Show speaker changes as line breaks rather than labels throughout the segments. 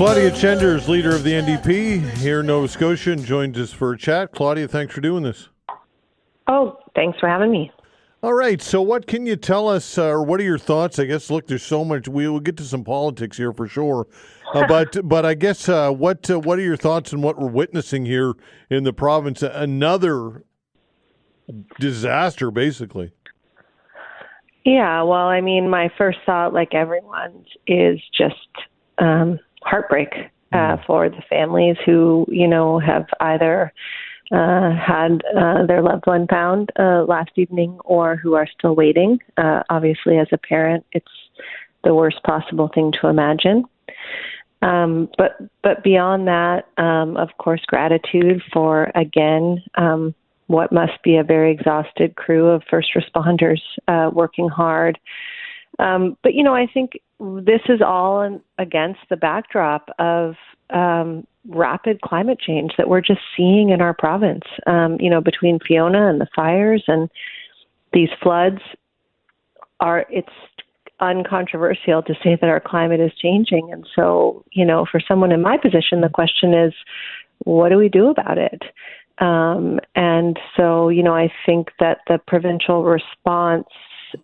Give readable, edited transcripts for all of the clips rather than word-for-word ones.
Claudia Chenders, leader of the NDP here in Nova Scotia, and joins us for a chat. Claudia, thanks for doing this.
Oh, thanks for having me.
All right, so what can you tell us, or what are your thoughts? I guess, look, there's so much. We'll get to some politics here for sure. But I guess what are your thoughts on what we're witnessing here in the province? Another disaster, basically.
Yeah, well, I mean, my first thought, like everyone's, is just heartbreak for the families who, have either had their loved one found last evening or who are still waiting. Obviously, as a parent, it's the worst possible thing to imagine. But beyond that, of course, gratitude for, again, what must be a very exhausted crew of first responders working hard. But, I think this is all against the backdrop of rapid climate change that we're just seeing in our province, between Fiona and the fires and these floods. It's uncontroversial to say that our climate is changing. And so, for someone in my position, the question is, what do we do about it? And so, I think that the provincial response,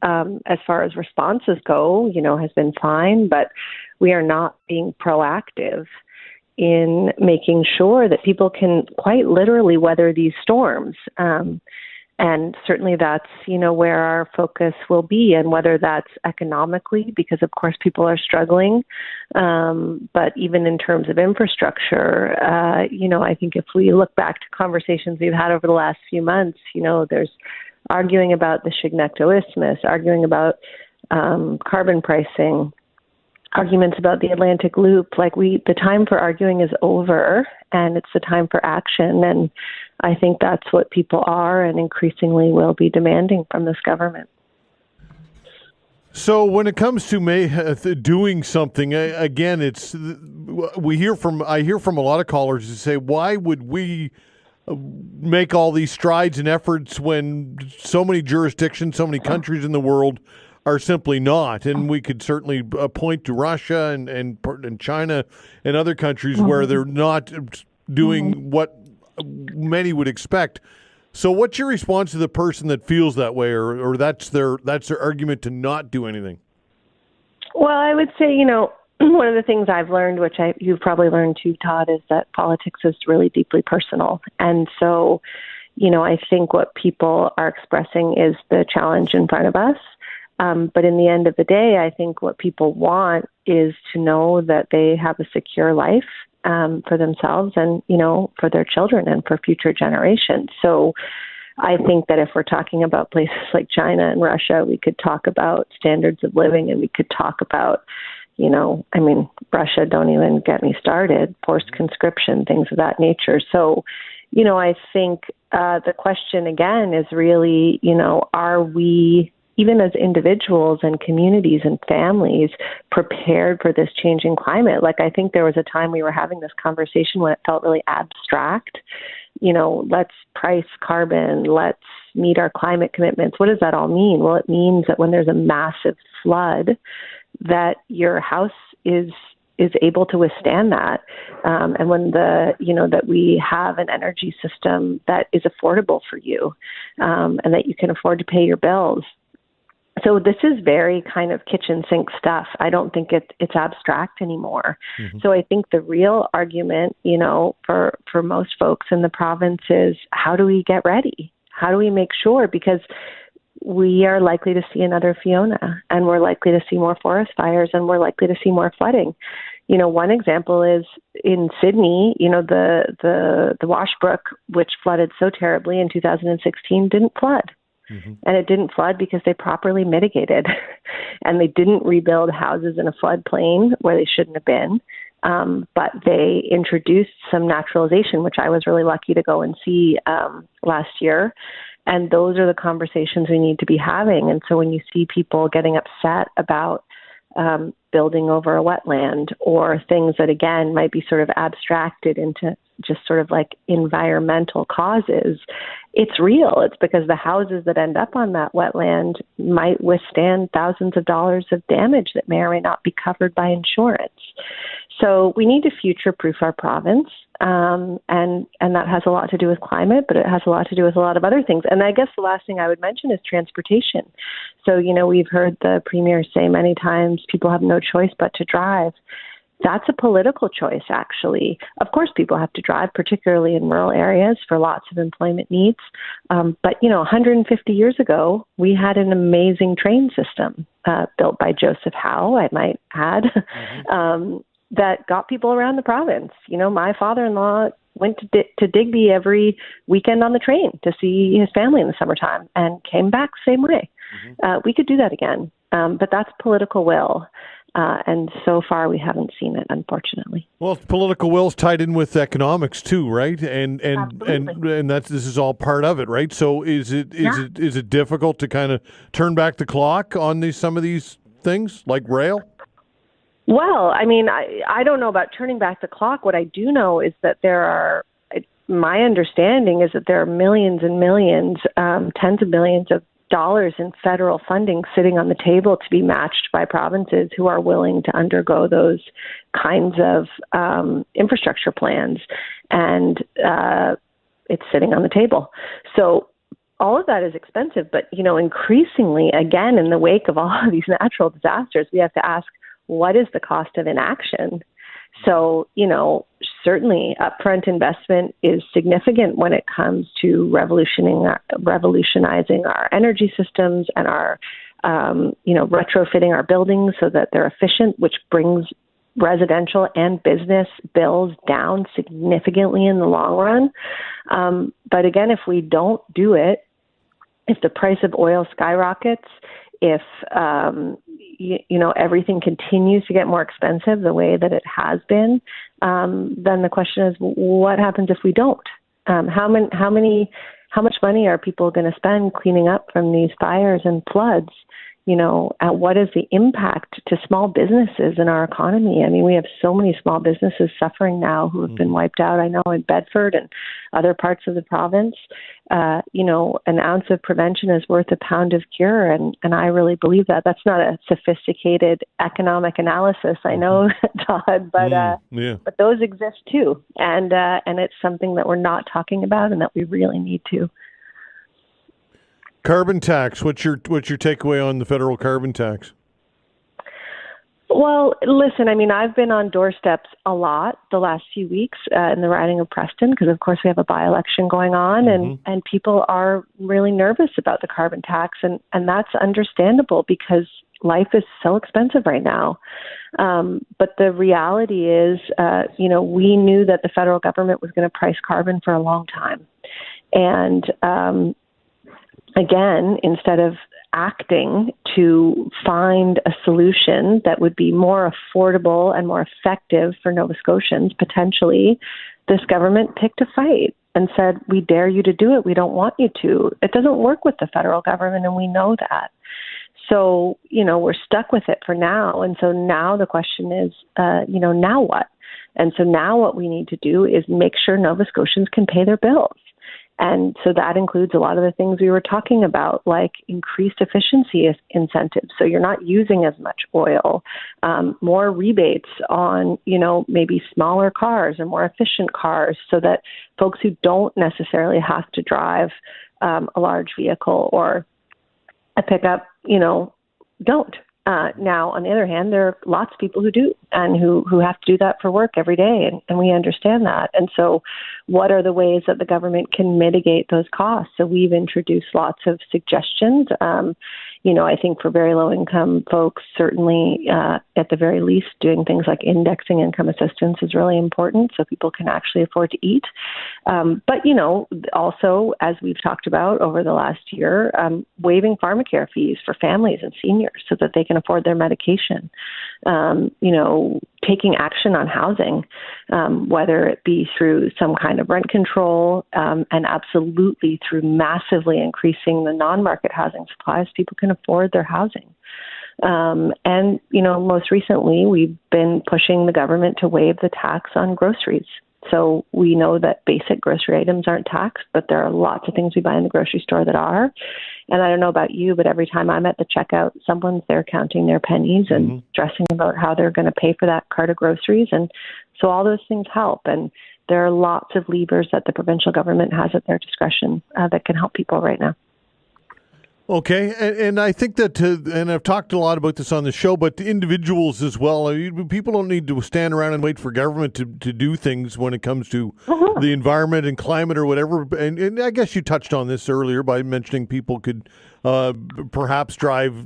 as far as responses go, has been fine, but we are not being proactive in making sure that people can quite literally weather these storms. And certainly that's, where our focus will be, and whether that's economically, because of course people are struggling. But even in terms of infrastructure, I think if we look back to conversations we've had over the last few months, there's arguing about the Veinotte Isthmus, arguing about carbon pricing, arguments about the Atlantic Loop. The time for arguing is over, and it's the time for action. And I think that's what people are and increasingly will be demanding from this government.
So when it comes to doing something, again, I hear from a lot of callers who say, why would we make all these strides and efforts when so many jurisdictions, so many countries in the world are simply not? And we could certainly point to Russia and China and other countries where they're not doing what many would expect. So what's your response to the person that feels that way, or that's their argument to not do anything?
Well, I would say, one of the things I've learned, which you've probably learned too, Todd, is that politics is really deeply personal. And so, I think what people are expressing is the challenge in front of us. But in the end of the day, I think what people want is to know that they have a secure life for themselves and, for their children and for future generations. So I think that if we're talking about places like China and Russia, we could talk about standards of living, and we could talk about, Russia, don't even get me started, forced conscription, things of that nature. So, I think the question again is really, are we, even as individuals and communities and families, prepared for this changing climate? I think there was a time we were having this conversation when it felt really abstract. Let's price carbon, let's meet our climate commitments. What does that all mean? Well, it means that when there's a massive flood, that your house is able to withstand that. And when that we have an energy system that is affordable for you, and that you can afford to pay your bills. So this is very kind of kitchen sink stuff. I don't think it's abstract anymore. Mm-hmm. So I think the real argument, for most folks in the province is, how do we get ready? How do we make sure? Because we are likely to see another Fiona, and we're likely to see more forest fires, and we're likely to see more flooding. One example is in Sydney, the Washbrook, which flooded so terribly in 2016, didn't flood. Mm-hmm. And it didn't flood because they properly mitigated and they didn't rebuild houses in a floodplain where they shouldn't have been. But they introduced some naturalization, which I was really lucky to go and see last year. And those are the conversations we need to be having. And so when you see people getting upset about building over a wetland, or things that, again, might be sort of abstracted into just sort of like environmental causes. It's real. It's because the houses that end up on that wetland might withstand thousands of dollars of damage that may or may not be covered by insurance. So we need to future-proof our province, and that has a lot to do with climate, but it has a lot to do with a lot of other things. And I guess the last thing I would mention is transportation. So, we've heard the Premier say many times people have no choice but to drive. That's a political choice, actually. Of course, people have to drive, particularly in rural areas for lots of employment needs. But 150 years ago, we had an amazing train system built by Joseph Howe, I might add, that got people around the province. My father-in-law went to Digby every weekend on the train to see his family in the summertime and came back the same way. We could do that again, but that's political will. And so far, we haven't seen it, unfortunately.
Well, political will's tied in with economics too, right? And this is all part of it, right? So is it difficult to kind of turn back the clock on some of these things like rail?
Well, I don't know about turning back the clock. What I do know is that my understanding is that there are millions and millions, tens of millions of dollars in federal funding sitting on the table to be matched by provinces who are willing to undergo those kinds of infrastructure plans. And it's sitting on the table. So all of that is expensive. But, increasingly, again, in the wake of all of these natural disasters, we have to ask, what is the cost of inaction? So, certainly upfront investment is significant when it comes to revolutionizing our energy systems and our, retrofitting our buildings so that they're efficient, which brings residential and business bills down significantly in the long run. But again, if we don't do it, if the price of oil skyrockets, if everything continues to get more expensive the way that it has been, then the question is, what happens if we don't? How much money are people going to spend cleaning up from these fires and floods? And what is the impact to small businesses in our economy? We have so many small businesses suffering now who have been wiped out. I know in Bedford and other parts of the province, an ounce of prevention is worth a pound of cure. And I really believe that. That's not a sophisticated economic analysis, I know, Todd, but those exist too. And it's something that we're not talking about and that we really need to.
Carbon tax. What's your takeaway on the federal carbon tax?
Well, listen, I've been on doorsteps a lot the last few weeks in the riding of Preston because, of course, we have a by-election going on and people are really nervous about the carbon tax. And that's understandable because life is so expensive right now. But the reality is, we knew that the federal government was going to price carbon for a long time. And again, instead of acting to find a solution that would be more affordable and more effective for Nova Scotians, potentially, this government picked a fight and said, we dare you to do it. We don't want you to. It doesn't work with the federal government, and we know that. So, we're stuck with it for now. And so now the question is, now what? And so now what we need to do is make sure Nova Scotians can pay their bills. And so that includes a lot of the things we were talking about, like increased efficiency incentives. So you're not using as much oil, more rebates on, maybe smaller cars or more efficient cars so that folks who don't necessarily have to drive a large vehicle or a pickup, don't. Now, on the other hand, there are lots of people who do and who have to do that for work every day, and we understand that. And so what are the ways that the government can mitigate those costs? So we've introduced lots of suggestions. I think for very low-income folks, certainly at the very least, doing things like indexing income assistance is really important so people can actually afford to eat. But, also, as we've talked about over the last year, waiving pharmacare fees for families and seniors so that they can afford their medication. Taking action on housing, whether it be through some kind of rent control and absolutely through massively increasing the non-market housing supplies, people can afford their housing. And most recently, we've been pushing the government to waive the tax on groceries So we know that basic grocery items aren't taxed, but there are lots of things we buy in the grocery store that are. And I don't know about you, but every time I'm at the checkout, someone's there counting their pennies and stressing about how they're going to pay for that cart of groceries. And so all those things help. And there are lots of levers that the provincial government has at their discretion that can help people right now.
Okay, and I think that, and I've talked a lot about this on the show, but individuals as well. I mean, people don't need to stand around and wait for government to do things when it comes to the environment and climate or whatever. And I guess you touched on this earlier by mentioning people could perhaps drive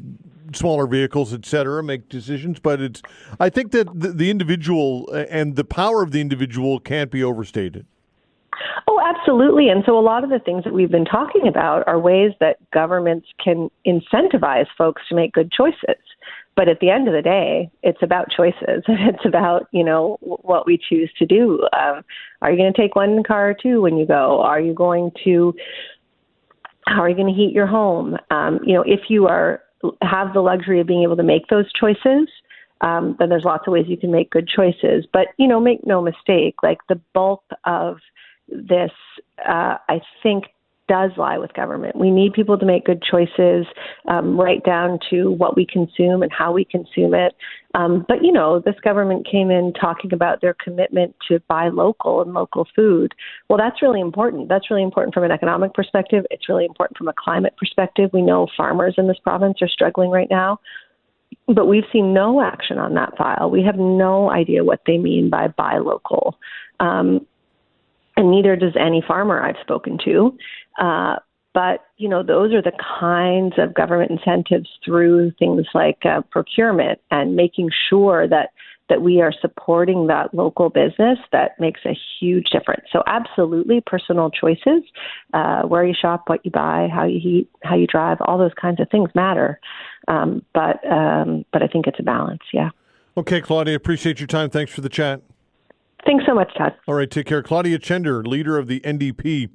smaller vehicles, et cetera, make decisions. But I think that the individual and the power of the individual can't be overstated.
Oh, absolutely. And so a lot of the things that we've been talking about are ways that governments can incentivize folks to make good choices. But at the end of the day, it's about choices. It's about, what we choose to do. Are you going to take one car or two when you go? How are you going to heat your home? If you have the luxury of being able to make those choices, then there's lots of ways you can make good choices. But, make no mistake, like the bulk of this, I think, does lie with government. We need people to make good choices, right down to what we consume and how we consume it. But, this government came in talking about their commitment to buy local and local food. Well, that's really important. That's really important from an economic perspective. It's really important from a climate perspective. We know farmers in this province are struggling right now. But we've seen no action on that file. We have no idea what they mean by buy local. And neither does any farmer I've spoken to. But, those are the kinds of government incentives through things like procurement and making sure that we are supporting that local business that makes a huge difference. So absolutely personal choices, where you shop, what you buy, how you eat, how you drive, all those kinds of things matter. But I think it's a balance, yeah.
Okay, Claudia, appreciate your time. Thanks for the chat.
Thanks so much, Todd.
All right, take care. Claudia Chender, leader of the NDP